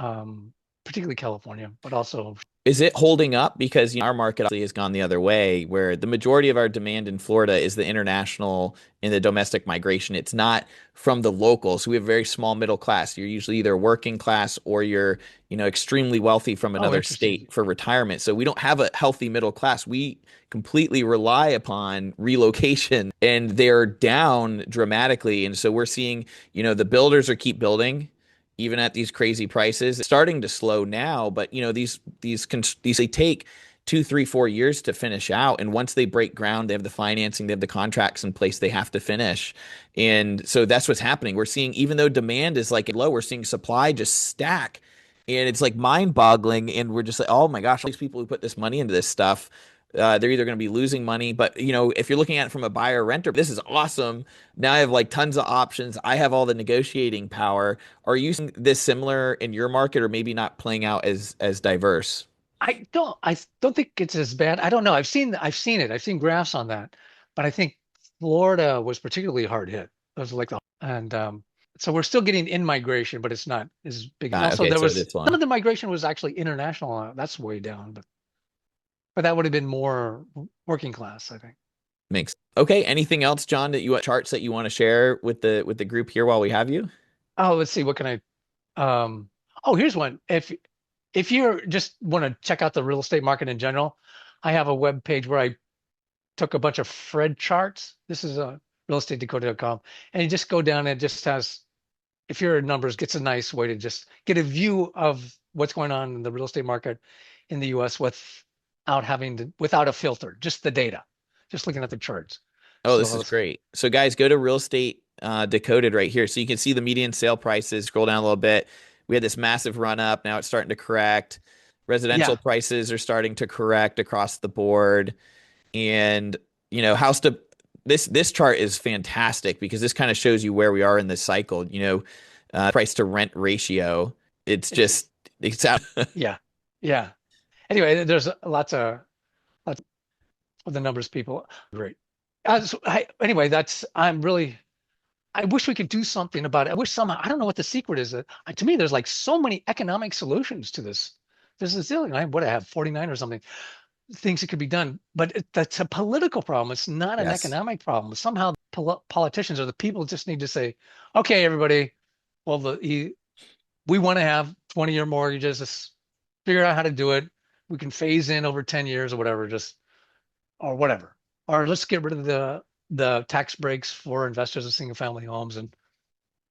particularly California, but also Is it holding up? Because our market obviously has gone the other way, where the majority of our demand in Florida is the international and the domestic migration. It's not from the locals. We have a very small middle class. You're usually either working class or you're, extremely wealthy from oh, another interesting. state for retirement. So we don't have a healthy middle class. We completely rely upon relocation, and they're down dramatically. And so we're seeing, the builders are keep building even at these crazy prices. It's starting to slow now, but these they take 2, 3, 4 years to finish out. And once they break ground, they have the financing, they have the contracts in place, they have to finish. And so that's what's happening. We're seeing, even though demand is like low, we're seeing supply just stack. And it's like mind boggling. And we're just like, oh my gosh, all these people who put this money into this stuff, they're either going to be losing money, but if you're looking at it from a buyer renter, this is awesome. Now I have like tons of options. I have all the negotiating power. Are you seeing this similar in your market, or maybe not playing out as diverse? I don't think it's as bad. I don't know. I've seen it. I've seen graphs on that, but I think Florida was particularly hard hit. It was like and so we're still getting in migration, but it's not as big. And also Okay, there so was this some one of the migration was actually international. That's way down, but that would have been more working class, I think. makes okay. Anything else, John, that you charts that you want to share with the group here while we have you? Oh, let's see. What can I oh, here's one. If you just want to check out the real estate market in general, I have a web page where I took a bunch of Fred charts. This is a realestatedecoded.com. And you just go down and it just has, if you're in numbers, gets a nice way to just get a view of what's going on in the real estate market in the US without a filter, just the data, just looking at the charts. Oh, this is So great. So, guys, go to real estate decoded right here. So you can see the median sale prices. Scroll down a little bit. We had this massive run up. Now it's starting to correct. Residential yeah, prices are starting to correct across the board. And house to this chart is fantastic because this kind of shows you where we are in this cycle. Price to rent ratio. It's it's, just it's out. yeah, yeah. Anyway, there's lots of the numbers people. Great. Anyway, I wish we could do something about it. I wish somehow, I don't know what the secret is. To me, there's like so many economic solutions to this. There's a zillion, I have 49 or something, things that could be done, but that's a political problem. It's not an Yes. economic problem. Somehow politicians or the people just need to say, okay, everybody, well, we want to have 20-year mortgages. Let's figure out how to do it. We can phase in over 10 years or whatever, or whatever. Or let's get rid of the tax breaks for investors of single family homes, and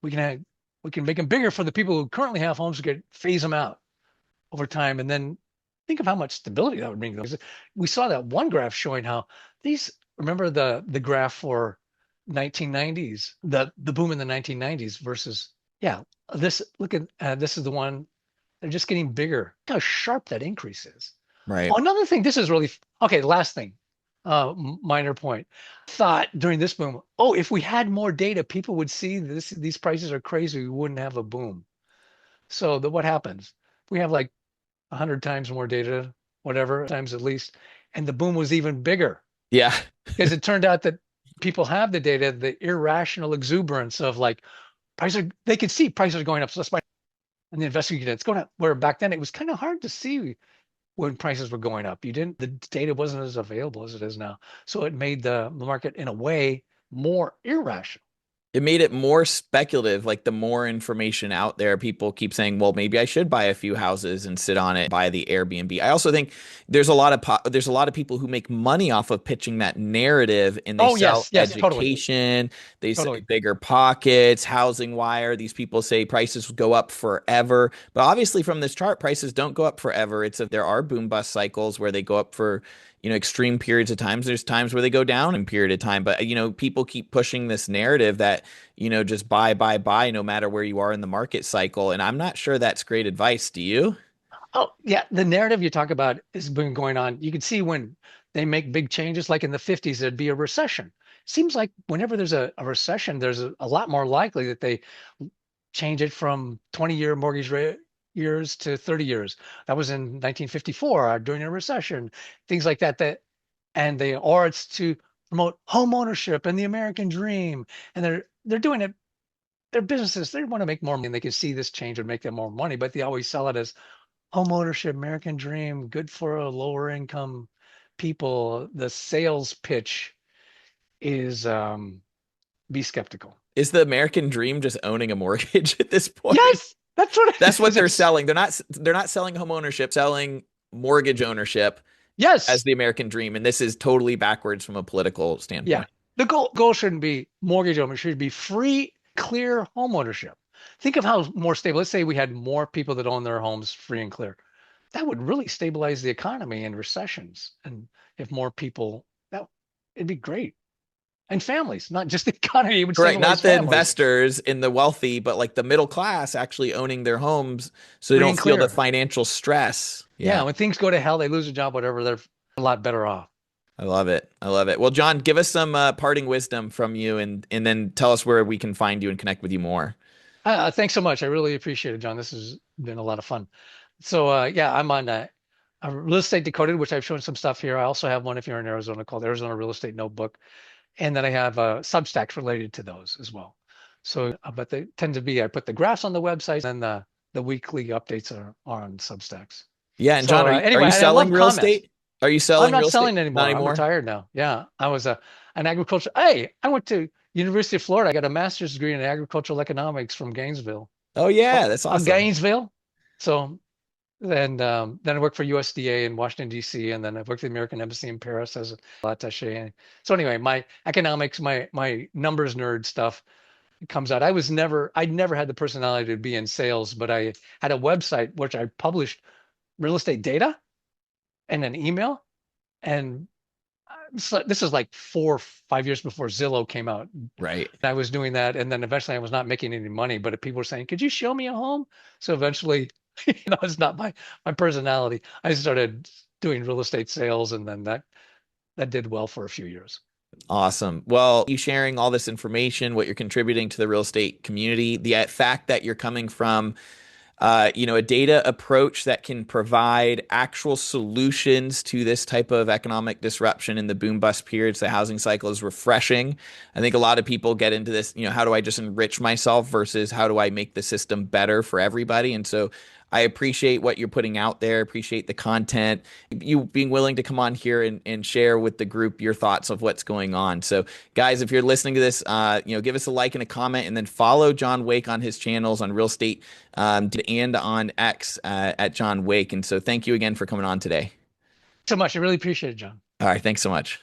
we can have, we can make them bigger for the people who currently have homes. Phase them out over time, and then think of how much stability that would bring. We saw that one graph showing how these. Remember the graph for 1990s, the boom in the 1990s versus yeah. This is the one. They're just getting bigger. Look how sharp that increase is. Right. Oh, another thing. This is really okay. Last thing, minor point. Thought during this boom. Oh, if we had more data, people would see this. These prices are crazy. We wouldn't have a boom. So what happens? We have like 100 times more data, whatever times at least, and the boom was even bigger Yeah. because it turned out that people have the data, the irrational exuberance of like they could see prices are going up, so let's buy. And the investor get it's going up. Where back then it was kind of hard to see when prices were going up. The data wasn't as available as it is now. So it made the market in a way more irrational. It made it more speculative. Like the more information out there, people keep saying, well, maybe I should buy a few houses and sit on it, buy the Airbnb. I also think there's a lot of people who make money off of pitching that narrative, and they Oh, sell yes, yes, totally. education, they say Totally. bigger pockets, housing wire. These people say prices will go up forever. But obviously from this chart, prices don't go up forever. There are boom bust cycles where they go up for extreme periods of times. There's times where they go down in period of time, but people keep pushing this narrative that just buy no matter where you are in the market cycle. And I'm not sure that's great advice. Do you? Oh, yeah. The narrative you talk about has been going on. You can see when they make big changes, like in the 50s, there'd be a recession. Seems like whenever there's a recession, there's a lot more likely that they change it from 20-year mortgage rate years to 30 years. That was in 1954 during a recession, things like that. Or it's to promote home ownership and the American dream. And they're doing it. Their businesses, they want to make more money and they can see this change would make them more money, but they always sell it as home ownership, American dream, good for a lower income people. The sales pitch is be skeptical. Is the American dream just owning a mortgage at this point? Yes, that's what it That's what is. they're selling. They're not selling home ownership, selling mortgage ownership as Yes, the American dream. And this is totally backwards from a political yeah. standpoint. The goal shouldn't be mortgage ownership, should be free, clear home ownership. Think of how more stable. Let's say we had more people that own their homes free and clear. that would really stabilize the economy in recessions. And if more people, that it'd be great. And families, not just the economy, it would Correct. stabilize Not the families. investors in the wealthy, but like the middle class actually owning their homes so they Free don't and feel the clear. financial stress. Yeah, Yeah. when things go to hell, they lose a job, whatever, they're a lot better off. I love it. I love it. Well, John, give us some parting wisdom from you and then tell us where we can find you and connect with you more. Thanks so much. I really appreciate it, John. This has been a lot of fun. So, yeah, I'm on Real Estate Decoded, which I've shown some stuff here. I also have one if you're in Arizona called Arizona Real Estate Notebook. And then I have Substacks related to those as well. So, but they tend to be, I put the graphs on the website and the weekly updates are on Substacks. Yeah, and So John, are anyway, you and I selling love real comments. estate? Are you I'm selling not real estate? selling Not anymore. I'm anymore? retired now. Yeah, I was an agriculture. Hey, I went to University of Florida. I got a master's degree in agricultural economics from Gainesville. Oh yeah, Well, that's awesome. Gainesville. So then I worked for USDA in Washington D.C. and then I worked at the American Embassy in Paris as a attaché. So anyway, my economics, my numbers nerd stuff comes out. I'd never had the personality to be in sales, but I had a website which I published real estate data and an email. And so this is like 4 or 5 years before Zillow came out. Right. I was doing that, and then eventually I was not making any money, but people were saying, "Could you show me a home?" So eventually, it's not my personality. I started doing real estate sales, and then that did well for a few years. Awesome. Well, you sharing all this information, what you're contributing to the real estate community, the fact that you're coming from a data approach that can provide actual solutions to this type of economic disruption in the boom bust periods, the housing cycle is refreshing. I think a lot of people get into this, how do I just enrich myself versus how do I make the system better for everybody? And so I appreciate what you're putting out there, appreciate the content, you being willing to come on here and share with the group your thoughts of what's going on. So guys, if you're listening to this, give us a like and a comment and then follow John Wake on his channels on real estate and on X at John Wake. And so thank you again for coming on today. So much. I really appreciate it, John. All right. Thanks so much.